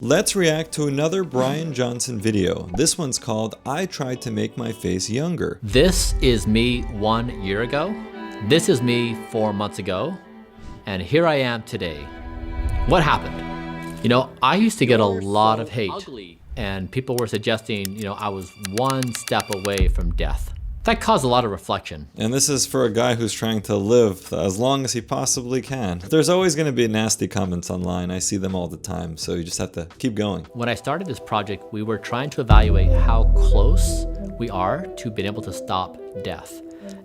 Let's react to another Bryan Johnson video. This one's called I Tried to Make My Face Younger. This is me 1 year ago. This is me 4 months ago. And here I am today. What happened? You know, I used to get a lot of hate. And people were suggesting, I was one step away from death. That caused a lot of reflection. And this is for a guy who's trying to live as long as he possibly can. There's always going to be nasty comments online. I see them all the time, so you just have to keep going. When I started this project, we were trying to evaluate how close we are to being able to stop death.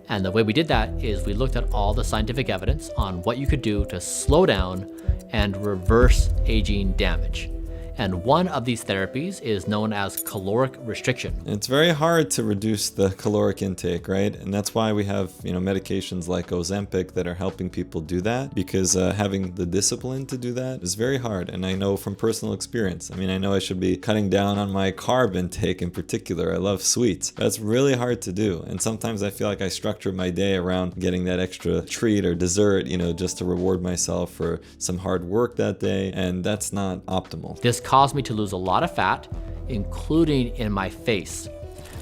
And the way we did that is we looked at all the scientific evidence on what you could do to slow down and reverse aging damage. And one of these therapies is known as caloric restriction. It's very hard to reduce the caloric intake, right? And that's why we have, medications like Ozempic that are helping people do that, because having the discipline to do that is very hard. And I know from personal experience. I know I should be cutting down on my carb intake in particular. I love sweets. That's really hard to do. And sometimes I feel like I structure my day around getting that extra treat or dessert, just to reward myself for some hard work that day. And that's not optimal. This caused me to lose a lot of fat, including in my face.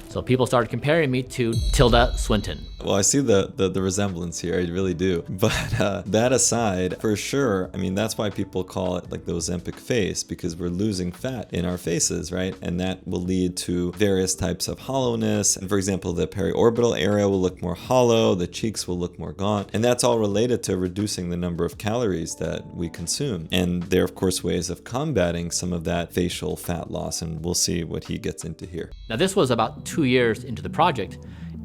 So people started comparing me to Tilda Swinton. Well, I see the resemblance here, I really do. But that aside, for sure, that's why people call it like the Ozempic face, because we're losing fat in our faces, right? And that will lead to various types of hollowness. And for example, the periorbital area will look more hollow, the cheeks will look more gaunt. And that's all related to reducing the number of calories that we consume. And there are, of course, ways of combating some of that facial fat loss. And we'll see what he gets into here. Now, this was about 2 years into the project,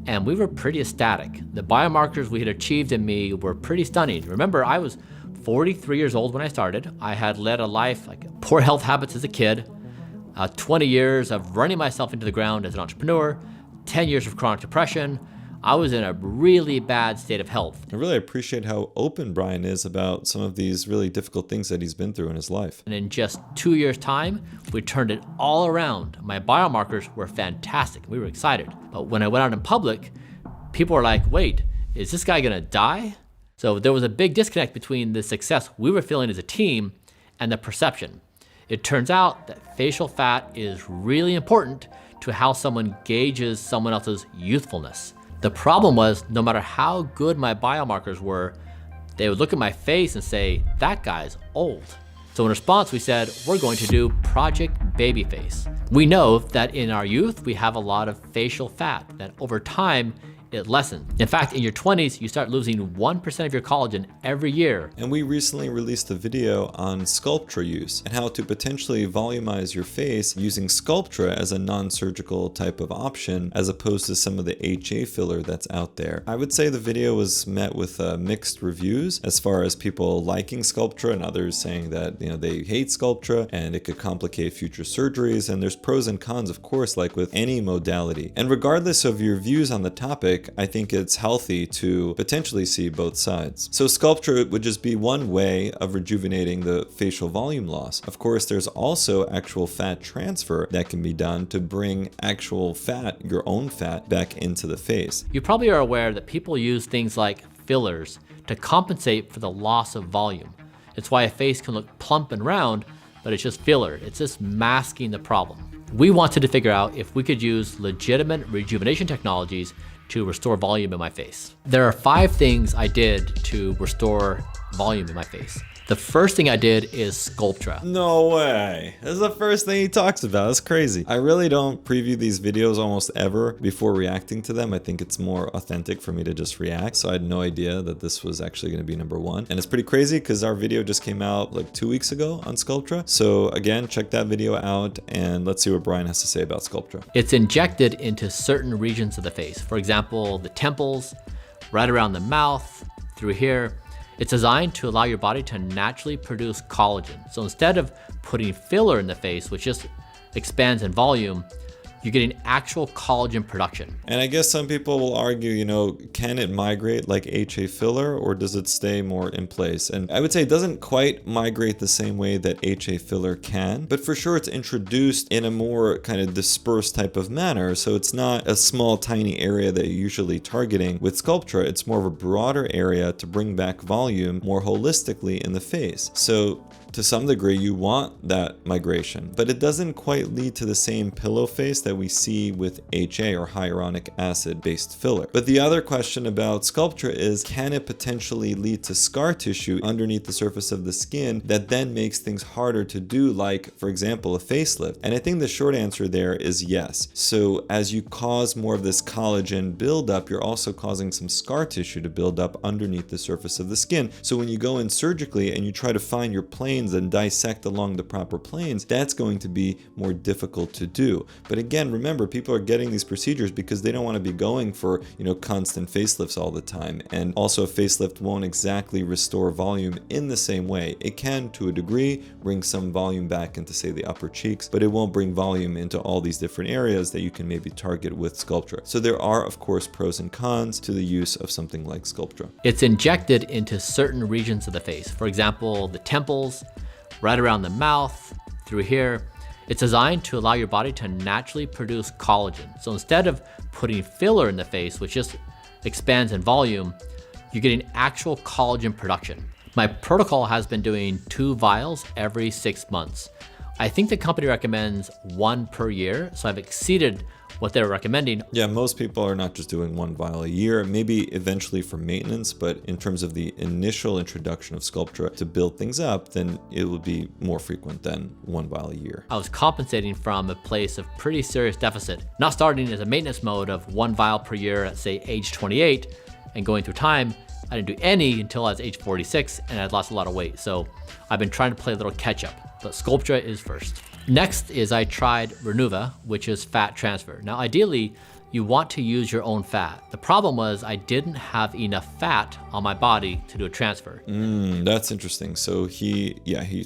and we were pretty ecstatic. The biomarkers we had achieved in me were pretty stunning. Remember, I was 43 years old when I started. I had led a life like poor health habits as a kid, 20 years of running myself into the ground as an entrepreneur, 10 years of chronic depression. I was in a really bad state of health. I really appreciate how open Bryan is about some of these really difficult things that he's been through in his life. And in just 2 years' time, we turned it all around. My biomarkers were fantastic. We were excited. But when I went out in public, people were like, wait, is this guy gonna die? So there was a big disconnect between the success we were feeling as a team and the perception. It turns out that facial fat is really important to how someone gauges someone else's youthfulness. The problem was, no matter how good my biomarkers were, they would look at my face and say, that guy's old. So in response, we said, we're going to do Project Babyface. We know that in our youth, we have a lot of facial fat, that over time, it lessens. In fact, in your 20s, you start losing 1% of your collagen every year. And we recently released a video on Sculptra use and how to potentially volumize your face using Sculptra as a non-surgical type of option, as opposed to some of the HA filler that's out there. I would say the video was met with mixed reviews, as far as people liking Sculptra and others saying that they hate Sculptra and it could complicate future surgeries. And there's pros and cons, of course, like with any modality. And regardless of your views on the topic, I think it's healthy to potentially see both sides. So Sculptra would just be one way of rejuvenating the facial volume loss. Of course, there's also actual fat transfer that can be done to bring actual fat, your own fat, back into the face. You probably are aware that people use things like fillers to compensate for the loss of volume. It's why a face can look plump and round, but it's just filler. It's just masking the problem. We wanted to figure out if we could use legitimate rejuvenation technologies to restore volume in my face. There are 5 things I did to restore volume in my face. The first thing I did is Sculptra. No way. This is the first thing he talks about. That's crazy. I really don't preview these videos almost ever before reacting to them. I think it's more authentic for me to just react. So I had no idea that this was actually going to be #1. And it's pretty crazy because our video just came out like 2 weeks ago on Sculptra. So again, check that video out and let's see what Bryan has to say about Sculptra. It's injected into certain regions of the face. For example, the temples, right around the mouth, through here. It's designed to allow your body to naturally produce collagen. So instead of putting filler in the face, which just expands in volume, you're getting actual collagen production. And I guess some people will argue, can it migrate like HA filler, or does it stay more in place? And I would say it doesn't quite migrate the same way that HA filler can, but for sure it's introduced in a more kind of dispersed type of manner. So it's not a small, tiny area that you're usually targeting with Sculptra. It's more of a broader area to bring back volume more holistically in the face. So To some degree, you want that migration, but it doesn't quite lead to the same pillow face that we see with HA or hyaluronic acid based filler. But the other question about Sculptra is, can it potentially lead to scar tissue underneath the surface of the skin that then makes things harder to do, like, for example, a facelift? And I think the short answer there is yes. So as you cause more of this collagen buildup, you're also causing some scar tissue to build up underneath the surface of the skin. So when you go in surgically and you try to find your planes and dissect along the proper planes, that's going to be more difficult to do. But again, remember, people are getting these procedures because they don't want to be going for, constant facelifts all the time. And also a facelift won't exactly restore volume in the same way. It can, to a degree, bring some volume back into, say, the upper cheeks, but it won't bring volume into all these different areas that you can maybe target with Sculptra. So there are, of course, pros and cons to the use of something like Sculptra. It's injected into certain regions of the face. For example, the temples, right around the mouth, through here. It's designed to allow your body to naturally produce collagen. So instead of putting filler in the face, which just expands in volume, you're getting actual collagen production. My protocol has been doing 2 vials every 6 months. I think the company recommends 1 per year, so I've exceeded what they're recommending. Yeah, most people are not just doing 1 vial a year, maybe eventually for maintenance, but in terms of the initial introduction of Sculptra to build things up, then it will be more frequent than 1 vial a year. I was compensating from a place of pretty serious deficit, not starting as a maintenance mode of 1 vial per year at, say, age 28, and going through time. I didn't do any until I was age 46, and I'd lost a lot of weight. So I've been trying to play a little catch up, but Sculptra is first. Next is I tried Renuva, which is fat transfer. Now, ideally, you want to use your own fat. The problem was I didn't have enough fat on my body to do a transfer. That's interesting. So he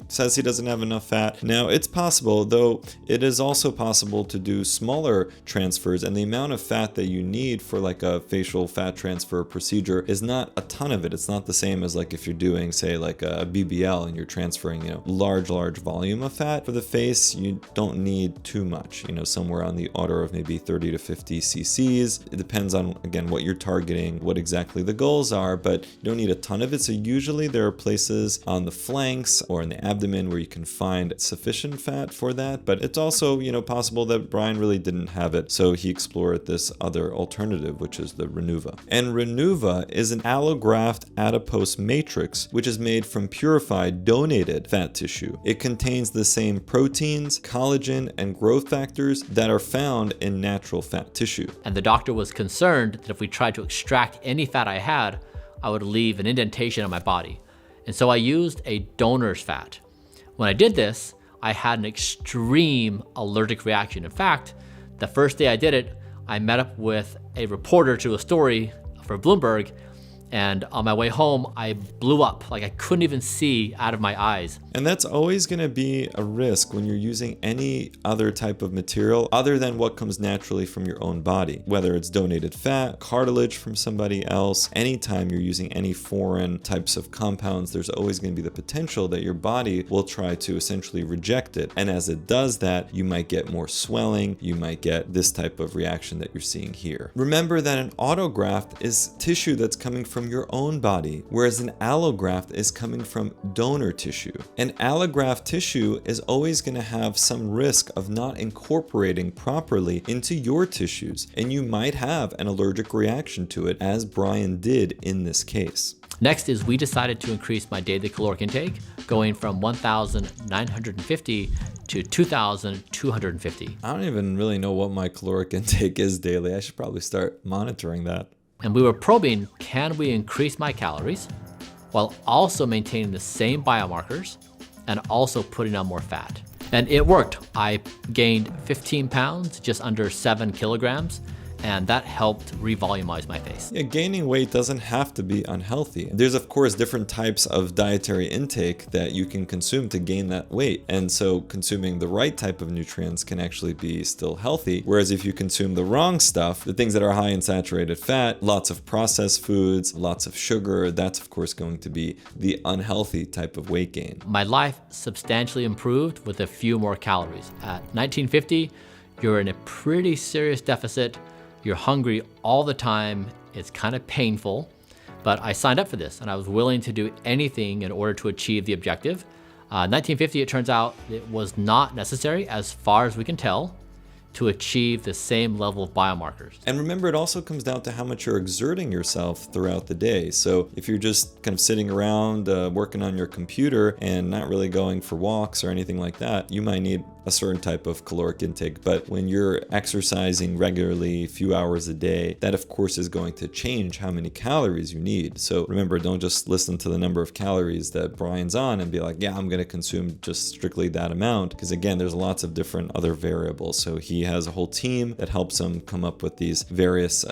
says he doesn't have enough fat. Now, it's possible, though it is also possible to do smaller transfers, and the amount of fat that you need for like a facial fat transfer procedure is not a ton of it. It's not the same as like if you're doing, say, like a BBL and you're transferring, large volume of fat. For the face, you don't need too much, somewhere on the order of maybe 30 to 50 cc's. It depends on, again, what you're targeting, what exactly the goals are, but you don't need a ton of it. So usually there are places on the flanks or in the abdomen where you can find sufficient fat for that. But it's also, possible that Bryan really didn't have it, so he explored this other alternative, which is the Renuva. And Renuva is an allograft adipose matrix, which is made from purified, donated fat tissue. It contains the same proteins, collagen, and growth factors that are found in natural fat tissue. And the doctor was concerned that if we tried to extract any fat I had, I would leave an indentation on my body. And so I used a donor's fat. When I did this, I had an extreme allergic reaction. In fact, the first day I did it, I met up with a reporter to do a story for Bloomberg, and on my way home, I blew up. Like I couldn't even see out of my eyes. And that's always going to be a risk when you're using any other type of material other than what comes naturally from your own body. Whether it's donated fat, cartilage from somebody else, anytime you're using any foreign types of compounds, there's always going to be the potential that your body will try to essentially reject it. And as it does that, you might get more swelling, you might get this type of reaction that you're seeing here. Remember that an autograft is tissue that's coming from your own body, whereas an allograft is coming from donor tissue. An allograft tissue is always going to have some risk of not incorporating properly into your tissues, and you might have an allergic reaction to it, as Bryan did in this case. Next is we decided to increase my daily caloric intake, going from 1,950 to 2,250. I don't even really know what my caloric intake is daily. I should probably start monitoring that. And we were probing, can we increase my calories while also maintaining the same biomarkers and also putting on more fat? And it worked. I gained 15 pounds, just under 7 kilograms, and that helped revolumize my face. Yeah, gaining weight doesn't have to be unhealthy. There's of course different types of dietary intake that you can consume to gain that weight. And so consuming the right type of nutrients can actually be still healthy. Whereas if you consume the wrong stuff, the things that are high in saturated fat, lots of processed foods, lots of sugar, that's of course going to be the unhealthy type of weight gain. My life substantially improved with a few more calories. At 1950, you're in a pretty serious deficit. You're hungry all the time. It's kind of painful, but I signed up for this and I was willing to do anything in order to achieve the objective. 1950, it turns out it was not necessary, as far as we can tell, to achieve the same level of biomarkers. And remember, it also comes down to how much you're exerting yourself throughout the day. So if you're just kind of sitting around working on your computer and not really going for walks or anything like that, you might need a certain type of caloric intake. But when you're exercising regularly, a few hours a day, that of course is going to change how many calories you need. So remember, don't just listen to the number of calories that Bryan's on and be like, yeah, I'm going to consume just strictly that amount. Because again, there's lots of different other variables. So he has a whole team that helps him come up with these various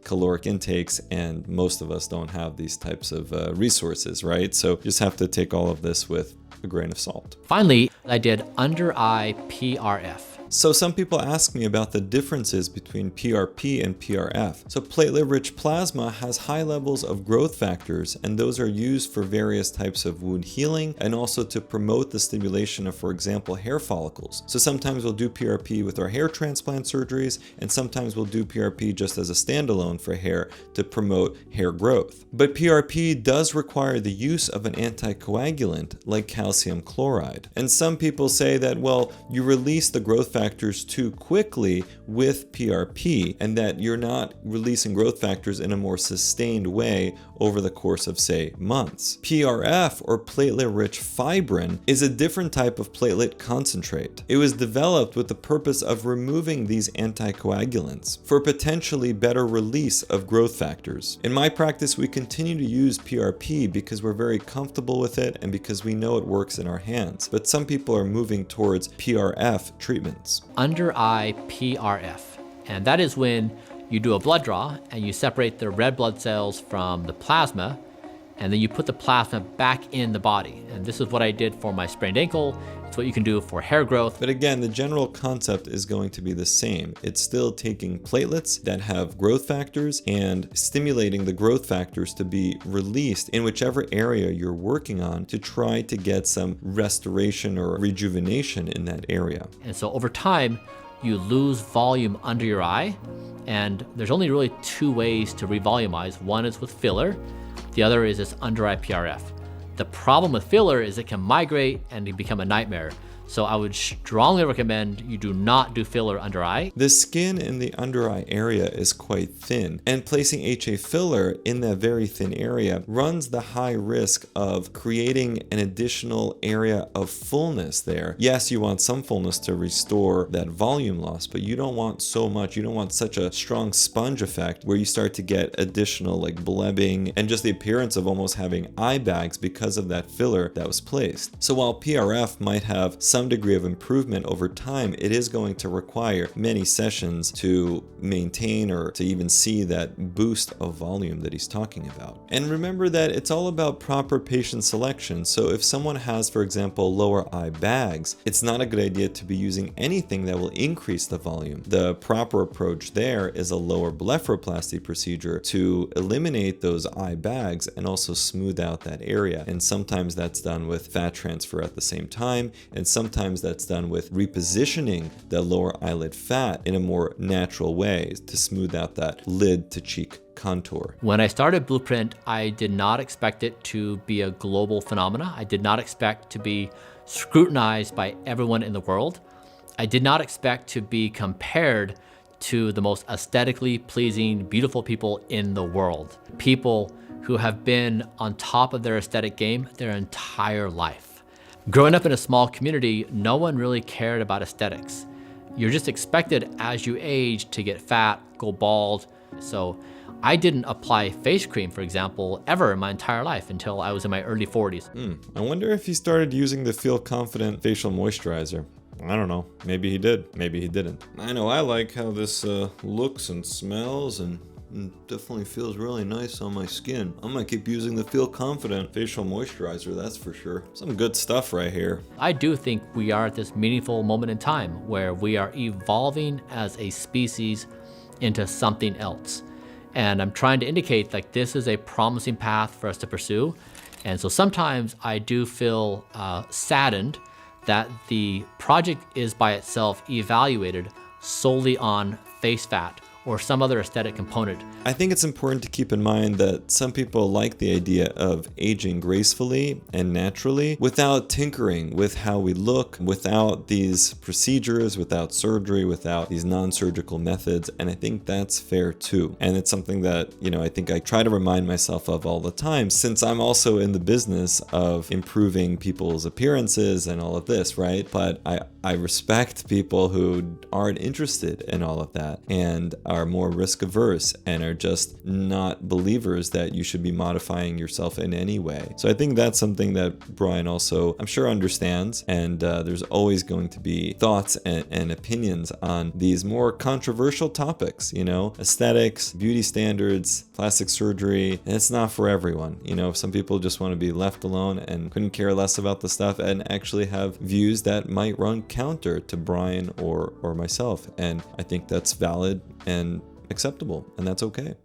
caloric intakes, and most of us don't have these types of resources, right? So you just have to take all of this with a grain of salt. Finally, I did under-eye PRF. So some people ask me about the differences between PRP and PRF. So platelet-rich plasma has high levels of growth factors, and those are used for various types of wound healing and also to promote the stimulation of, for example, hair follicles. So sometimes we'll do PRP with our hair transplant surgeries, and sometimes we'll do PRP just as a standalone for hair to promote hair growth. But PRP does require the use of an anticoagulant like calcium chloride. And some people say that, well, you release the growth factors too quickly with PRP, and that you're not releasing growth factors in a more sustained way over the course of, say, months. PRF, or platelet-rich fibrin, is a different type of platelet concentrate. It was developed with the purpose of removing these anticoagulants for potentially better release of growth factors. In my practice, we continue to use PRP because we're very comfortable with it and because we know it works in our hands. But some people are moving towards PRF treatments. Under-eye PRF, and that is when you do a blood draw and you separate the red blood cells from the plasma, and then you put the plasma back in the body. And this is what I did for my sprained ankle. It's what you can do for hair growth. But again, the general concept is going to be the same. It's still taking platelets that have growth factors and stimulating the growth factors to be released in whichever area you're working on to try to get some restoration or rejuvenation in that area. And so over time, you lose volume under your eye, and there's only really two ways to revolumize. One is with filler, the other is this under-eye PRF. The problem with filler is it can migrate and it become a nightmare. So I would strongly recommend you do not do filler under eye. The skin in the under eye area is quite thin, and placing HA filler in that very thin area runs the high risk of creating an additional area of fullness there. Yes, you want some fullness to restore that volume loss, but you don't want so much. You don't want such a strong sponge effect where you start to get additional like blebbing and just the appearance of almost having eye bags because of that filler that was placed. So while PRF might have some degree of improvement over time, it is going to require many sessions to maintain or to even see that boost of volume that he's talking about. And remember that it's all about proper patient selection. So if someone has, for example, lower eye bags, it's not a good idea to be using anything that will increase the volume. The proper approach there is a lower blepharoplasty procedure to eliminate those eye bags and also smooth out that area. And sometimes that's done with fat transfer at the same time, and sometimes that's done with repositioning the lower eyelid fat in a more natural way to smooth out that lid to cheek contour. When I started Blueprint, I did not expect it to be a global phenomena. I did not expect to be scrutinized by everyone in the world. I did not expect to be compared to the most aesthetically pleasing, beautiful people in the world. People who have been on top of their aesthetic game their entire life. Growing up in a small community, no one really cared about aesthetics. You're just expected as you age to get fat, go bald. So I didn't apply face cream, for example, ever in my entire life until I was in my early 40s. I wonder if he started using the Feel Confident facial moisturizer. I don't know. Maybe he did. Maybe he didn't. I know I like how this looks and smells and definitely feels really nice on my skin. I'm gonna keep using the Feel Confident facial moisturizer, that's for sure. Some good stuff right here. I do think we are at this meaningful moment in time where we are evolving as a species into something else. And I'm trying to indicate like this is a promising path for us to pursue. And so sometimes I do feel saddened that the project is by itself evaluated solely on face fat or some other aesthetic component. I think it's important to keep in mind that some people like the idea of aging gracefully and naturally without tinkering with how we look, without these procedures, without surgery, without these non-surgical methods. And I think that's fair too. And it's something that, I think I try to remind myself of all the time, since I'm also in the business of improving people's appearances and all of this, right? But I respect people who aren't interested in all of that and are more risk averse and are just not believers that you should be modifying yourself in any way. So I think that's something that Bryan also, I'm sure, understands. And there's always going to be thoughts and opinions on these more controversial topics, aesthetics, beauty standards, plastic surgery. And it's not for everyone. Some people just want to be left alone and couldn't care less about the stuff and actually have views that might run counter to Bryan or myself. And I think that's valid and acceptable, and that's okay.